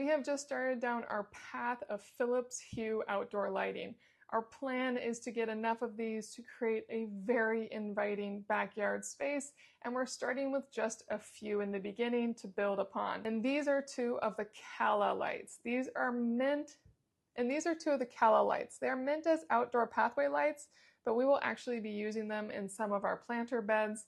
We have just started down our path of Philips Hue outdoor lighting. Our plan is to get enough of these to create a very inviting backyard space, and we're starting with just a few in the beginning to build upon. And these are two of the Calla lights. These are two of the Calla lights. They're meant as outdoor pathway lights, but we will actually be using them in some of our planter beds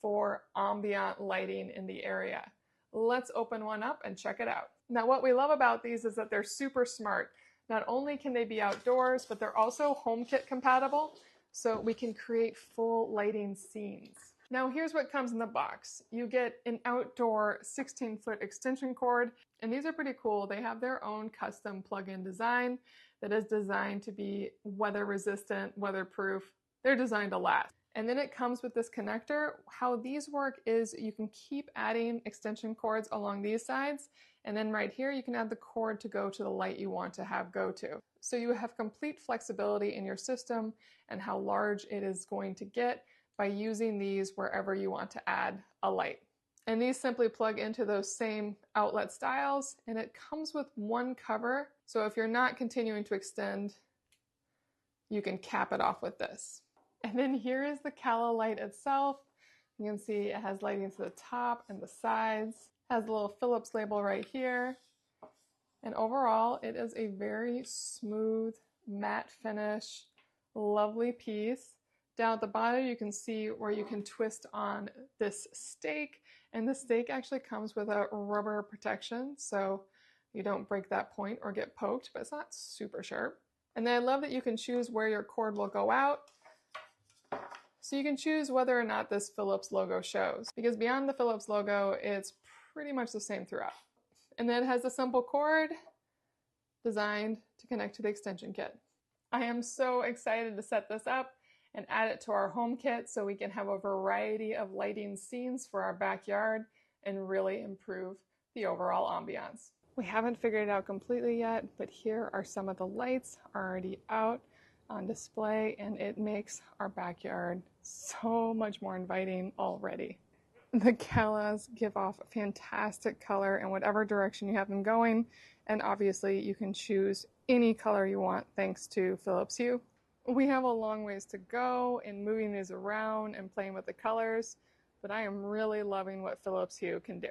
for ambient lighting in the area. Let's open one up and check it out. Now, what we love about these is that they're super smart. Not only can they be outdoors, but they're also HomeKit compatible, so we can create full lighting scenes. Now, here's what comes in the box. You get an outdoor 16-foot extension cord, and these are pretty cool. They have their own custom plug-in design that is designed to be weather resistant, weatherproof. They're designed to last. And then it comes with this connector. How these work is you can keep adding extension cords along these sides, and then right here you can add the cord to go to the light you want to have go to. So you have complete flexibility in your system and how large it is going to get by using these wherever you want to add a light. And these simply plug into those same outlet styles, and it comes with one cover. So if you're not continuing to extend, you can cap it off with this. And then here is the Calla light itself. You can see it has lighting to the top and the sides. It has a little Philips label right here. And overall, it is a very smooth, matte finish, lovely piece. Down at the bottom, you can see where you can twist on this stake. And the stake actually comes with a rubber protection, so you don't break that point or get poked, but it's not super sharp. And then I love that you can choose where your cord will go out. So you can choose whether or not this Philips logo shows, because beyond the Philips logo, it's pretty much the same throughout. And then it has a simple cord designed to connect to the extension kit. I am so excited to set this up and add it to our home kit so we can have a variety of lighting scenes for our backyard and really improve the overall ambiance. We haven't figured it out completely yet, but here are some of the lights already out on display, and it makes our backyard so much more inviting already. The Callas give off a fantastic color in whatever direction you have them going, and obviously you can choose any color you want thanks to Philips Hue. We have a long ways to go in moving these around and playing with the colors, but I am really loving what Philips Hue can do.